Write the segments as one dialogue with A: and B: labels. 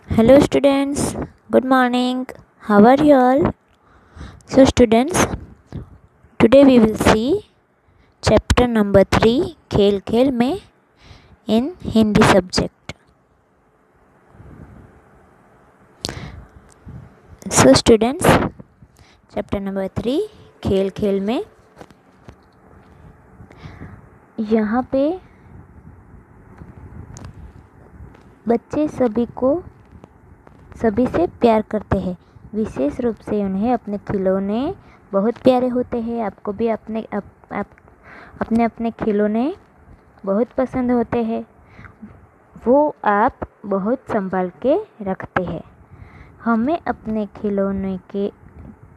A: Hello students, good morning. How are you all? So students, today we will see chapter number 3 खेल खेल में in Hindi subject. So students, chapter number 3 खेल खेल में यहाँ पे बच्चे सभी से प्यार करते हैं। विशेष रूप से उन्हें अपने खिलौने बहुत प्यारे होते हैं। आपको भी अपने अपने खिलौने बहुत पसंद होते हैं। वो आप बहुत संभाल के रखते हैं। हमें अपने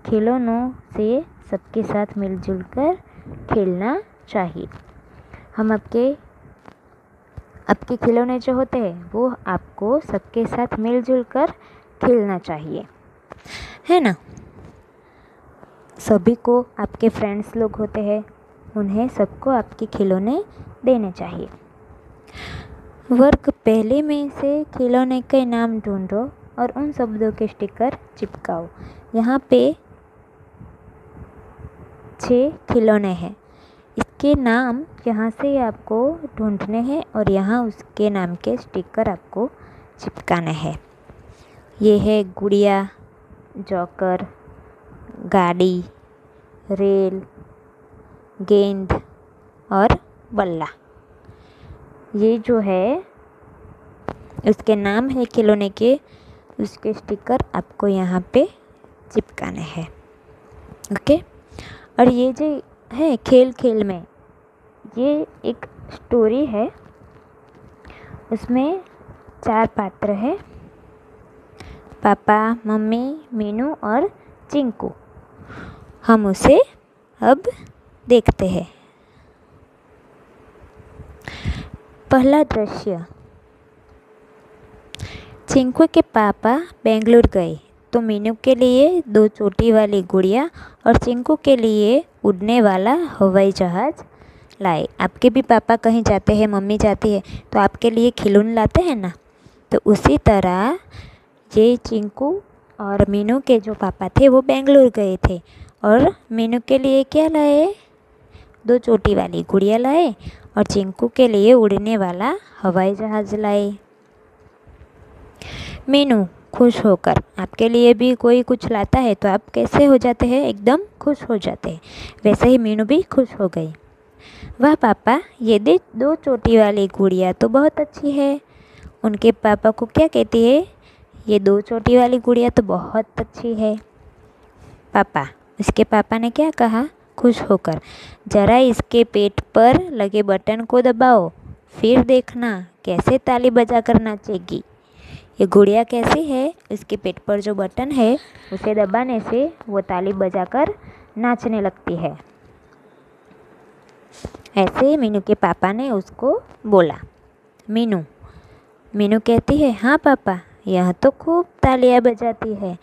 A: खिलौनों से सबके साथ मिलजुल कर खेलना चाहिए। हम आपके खिलौने जो होते हैं वो आपको सबके साथ मिलजुल कर खेलना चाहिए, है ना। सभी को आपके फ्रेंड्स लोग होते हैं, उन्हें सबको आपके खिलौने देने चाहिए। वर्ग पहले में से खिलौने के नाम ढूंढो और उन शब्दों के स्टिकर चिपकाओ। यहाँ पे 6 खिलौने हैं। इसके नाम यहाँ से आपको ढूंढने हैं और यहाँ उसके नाम के स्टिकर आपको चिपकाने हैं। ये है गुड़िया, जॉकर, गाड़ी, रेल, गेंद और बल्ला। ये जो है उसके नाम है खिलौने के, उसके स्टिकर आपको यहाँ पे चिपकाने हैं। ओके। और ये जो है खेल खेल में, ये एक स्टोरी है। उसमें 4 पात्र हैं, पापा, मम्मी, मीनू और चिंकू। हम उसे अब देखते हैं। पहला दृश्य। चिंकू के पापा बेंगलुरु गए तो मीनू के लिए 2 चोटी वाली गुड़िया और चिंकू के लिए उड़ने वाला हवाई जहाज़ लाए। आपके भी पापा कहीं जाते हैं, मम्मी जाती है तो आपके लिए खिलौने लाते हैं ना। तो उसी तरह ये चिंकू और मीनू के जो पापा थे वो बेंगलुरु गए थे और मीनू के लिए क्या लाए? 2 चोटी वाली गुड़िया लाए और चिंकू के लिए उड़ने वाला हवाई जहाज़ लाए। मीनू खुश होकर, आपके लिए भी कोई कुछ लाता है तो आप कैसे हो जाते हैं? एकदम खुश हो जाते हैं। वैसे ही मीनू भी खुश हो गई। वाह पापा, ये 2 चोटी वाली गुड़िया तो बहुत अच्छी है। उनके पापा को क्या कहती है? ये 2 चोटी वाली गुड़िया तो बहुत अच्छी है। पापा, उसके पापा ने क्या कहा खुश होकर? जरा इसके पेट पर लगे बटन को दबाओ, फिर देखना कैसे ताली बजा कर नाचेगी। ये गुड़िया कैसी है? उसके पेट पर जो बटन है उसे दबाने से वो ताली बजाकर नाचने लगती है। ऐसे मीनू के पापा ने उसको बोला। मीनू कहती है, हाँ पापा, यह तो खूब तालियां बजाती है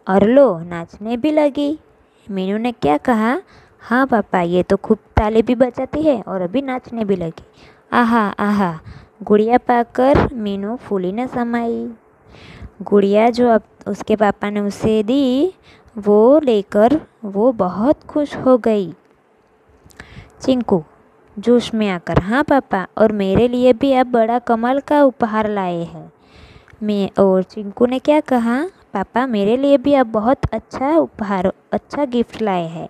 A: और लो नाचने भी लगी। मीनू ने क्या कहा? हाँ पापा, ये तो खूब ताली भी बजाती है और अभी नाचने भी लगी। आहा आहा। गुड़िया पाकर मीनू फूली न समाई। गुड़िया जो अब उसके पापा ने उसे दी वो लेकर वो बहुत खुश हो गई। चिंकू जोश में आकर, हाँ पापा, और मेरे लिए भी आप बड़ा कमाल का उपहार लाए हैं। और चिंकू ने क्या कहा? पापा, मेरे लिए भी आप बहुत अच्छा गिफ्ट लाए हैं।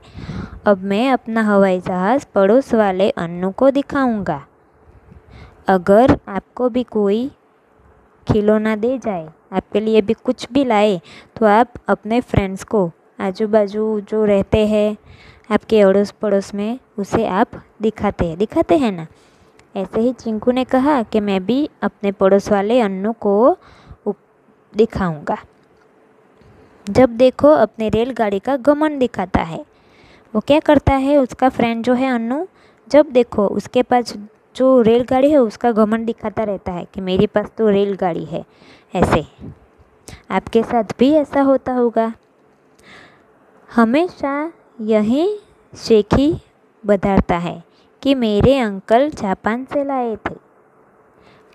A: अब मैं अपना हवाई जहाज़ पड़ोस वाले अन्नू को दिखाऊंगा। अगर आपको भी कोई खिलौना दे जाए, आपके लिए भी कुछ भी लाए, तो आप अपने फ्रेंड्स को, आजू बाजू जो रहते हैं आपके अड़ोस पड़ोस में, उसे आप दिखाते हैं ना। ऐसे ही चिंकू ने कहा कि मैं भी अपने पड़ोस वाले अन्नू को दिखाऊंगा। जब देखो अपने रेलगाड़ी का घमंड दिखाता है। वो क्या करता है? उसका फ्रेंड जो है अन्नू, जब देखो उसके पास जो रेलगाड़ी है उसका घमंड दिखाता रहता है कि मेरे पास तो रेलगाड़ी है। ऐसे आपके साथ भी ऐसा होता होगा। हमेशा यही शेखी बधाता है कि मेरे अंकल जापान से लाए थे।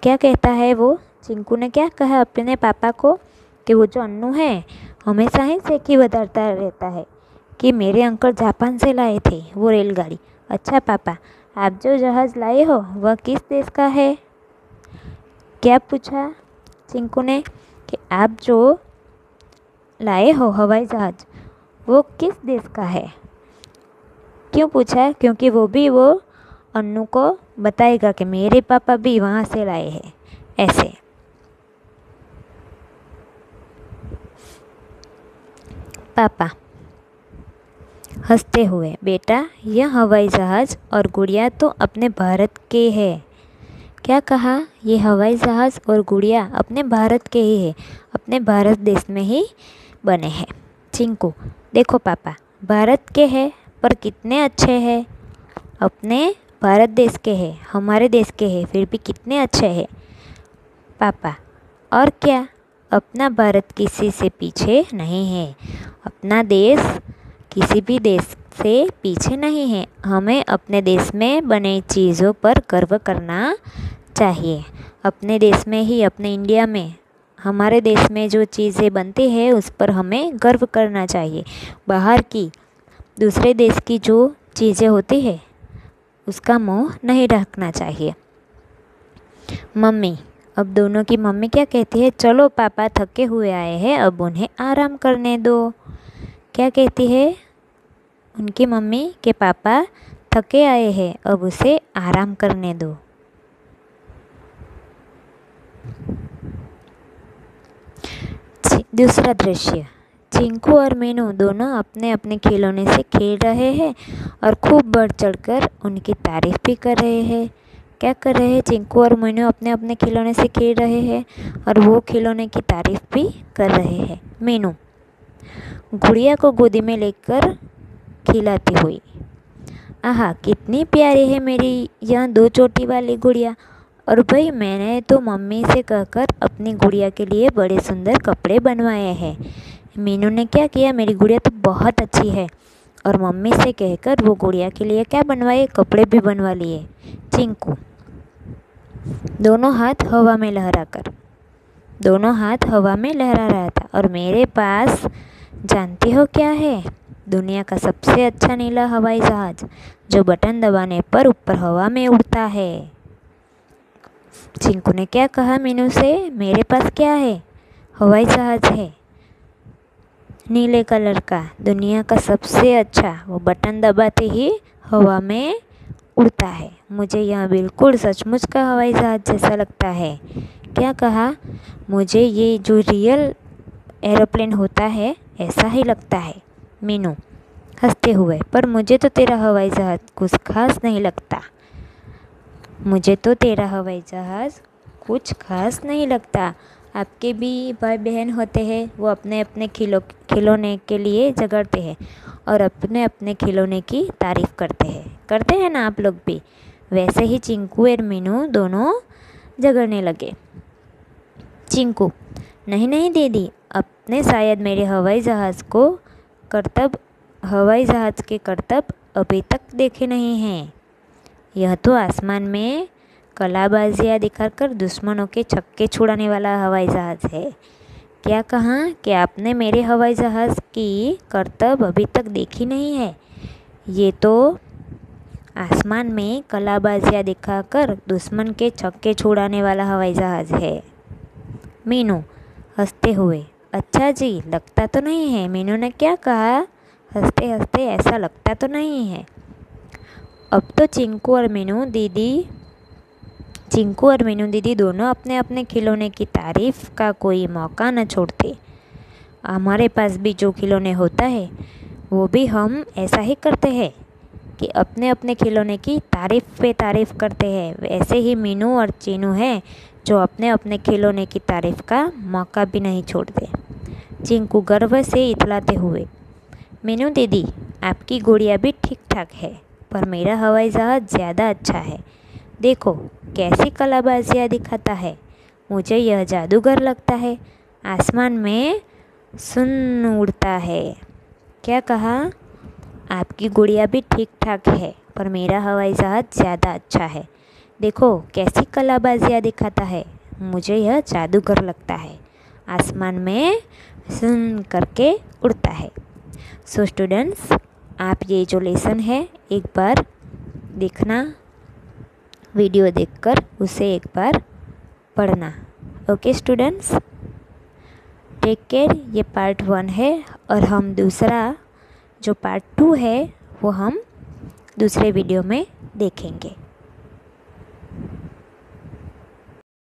A: क्या कहता है वो? चिंकू ने क्या कहा अपने पापा को कि वो जो अन्नू है हमेशा ही सेकी बताता रहता है कि मेरे अंकल जापान से लाए थे वो रेलगाड़ी। अच्छा पापा, आप जो जहाज़ लाए हो वह किस देश का है? क्या पूछा चिंकू ने कि आप जो लाए हो हवाई जहाज़ वो किस देश का है? क्यों पूछा? क्योंकि वो अन्नू को बताएगा कि मेरे पापा भी वहाँ से लाए हैं ऐसे। पापा हंसते हुए, बेटा यह हवाई जहाज़ और गुड़िया तो अपने भारत के हैं। क्या कहा? ये हवाई जहाज़ और गुड़िया अपने भारत के ही है, अपने भारत देश में ही बने हैं। चिंकू, देखो पापा, भारत के हैं पर कितने अच्छे हैं। अपने भारत देश के हैं, हमारे देश के हैं, फिर भी कितने अच्छे हैं। पापा, और क्या, अपना भारत किसी से पीछे नहीं है। अपना देश किसी भी देश से पीछे नहीं है। हमें अपने देश में बने चीज़ों पर गर्व करना चाहिए। अपने देश में ही, अपने इंडिया में, हमारे देश में जो चीज़ें बनती है उस पर हमें गर्व करना चाहिए। बाहर की, दूसरे देश की जो चीज़ें होती है उसका मोह नहीं रखना चाहिए। मम्मी, अब दोनों की मम्मी क्या कहती है? चलो पापा थके हुए आए हैं, अब उन्हें आराम करने दो। क्या कहती है उनकी मम्मी कि पापा थके आए हैं, अब उसे आराम करने दो। दूसरा दृश्य, चिंकू और मीनू दोनों अपने अपने खिलौने से खेल रहे हैं और खूब बढ़ चढ़कर उनकी तारीफ भी कर रहे हैं। क्या कर रहे हैं? चिंकू और मीनू अपने अपने खिलौने से खेल रहे हैं और वो खिलौने की तारीफ भी कर रहे हैं। मीनू गुड़िया को गोदी में लेकर खिलाती हुई, आहा कितनी प्यारी है मेरी यह 2 चोटी वाली गुड़िया। और भाई मैंने तो मम्मी से कहकर अपनी गुड़िया के लिए बड़े सुंदर कपड़े बनवाए हैं। मीनू ने क्या किया, मेरी गुड़िया तो बहुत अच्छी है, और मम्मी से कहकर वो गुड़िया के लिए क्या बनवाए, कपड़े भी बनवा लिए। चिंकू दोनों हाथ हवा में लहरा रहा था, और मेरे पास जानती हो क्या है? दुनिया का सबसे अच्छा नीला हवाई जहाज़ जो बटन दबाने पर ऊपर हवा में उड़ता है। चिंकू ने क्या कहा मीनू से? मेरे पास क्या है? हवाई जहाज़ है नीले कलर का, दुनिया का सबसे अच्छा, वो बटन दबाते ही हवा में उड़ता है। मुझे यह बिल्कुल सचमुच का हवाई जहाज़ जैसा लगता है। क्या कहा? मुझे ये जो रियल एरोप्लेन होता है ऐसा ही लगता है। मीनू हंसते हुए, पर मुझे तो तेरा हवाई जहाज़ कुछ खास नहीं लगता। मुझे तो तेरा हवाई जहाज़ कुछ खास नहीं लगता। आपके भी भाई बहन होते हैं, वो अपने अपने खिलौने के लिए झगड़ते हैं और अपने अपने खिलौने की तारीफ़ करते हैं ना आप लोग भी। वैसे ही चिंकू और मीनू दोनों झगड़ने लगे। चिंकू, नहीं नहीं दीदी, आपने शायद मेरे हवाई जहाज़ के करतब अभी तक देखे नहीं हैं। यह तो आसमान में कलाबाजियाँ दिखाकर दुश्मनों के छक्के छुड़ाने वाला हवाई जहाज़ है। क्या कहा कि आपने मेरे हवाई जहाज़ की करतब अभी तक देखी नहीं है? ये तो आसमान में कलाबाजियाँ दिखाकर दुश्मन के छक्के छुड़ाने वाला हवाई जहाज़ है। मीनू हंसते हुए, अच्छा जी, लगता तो नहीं है। मीनू ने क्या कहा हंसते हंसते, ऐसा लगता तो नहीं है। अब तो चिंकू और मीनू दीदी दोनों अपने अपने खिलौने की तारीफ का कोई मौका न छोड़ते। हमारे पास भी जो खिलौने होता है वो भी हम ऐसा ही करते हैं कि अपने अपने खिलौने की तारीफ पे तारीफ करते हैं। वैसे ही मीनू और चीनू हैं जो अपने अपने खिलौने की तारीफ का मौका भी नहीं छोड़ते। चिंकू गर्व से इतलाते हुए, मीनू दीदी, आपकी गुड़िया भी ठीक ठाक है, पर मेरा हवाई जहाज़ ज़्यादा अच्छा है। देखो कैसी कलाबाजियाँ दिखाता है। मुझे यह जादूगर लगता है, आसमान में सुन उड़ता है। क्या कहा? आपकी गुड़िया भी ठीक ठाक है, पर मेरा हवाई जहाज़ ज़्यादा अच्छा है। देखो कैसी कलाबाजियाँ दिखाता है, मुझे यह जादूगर लगता है, आसमान में सुन करके उड़ता है। सो स्टूडेंट्स, आप ये जो लेसन है एक बार देखना, वीडियो देखकर उसे एक बार पढ़ना। Okay students, take care. ये पार्ट 1 है और हम दूसरा जो पार्ट 2 है वो हम दूसरे वीडियो में देखेंगे।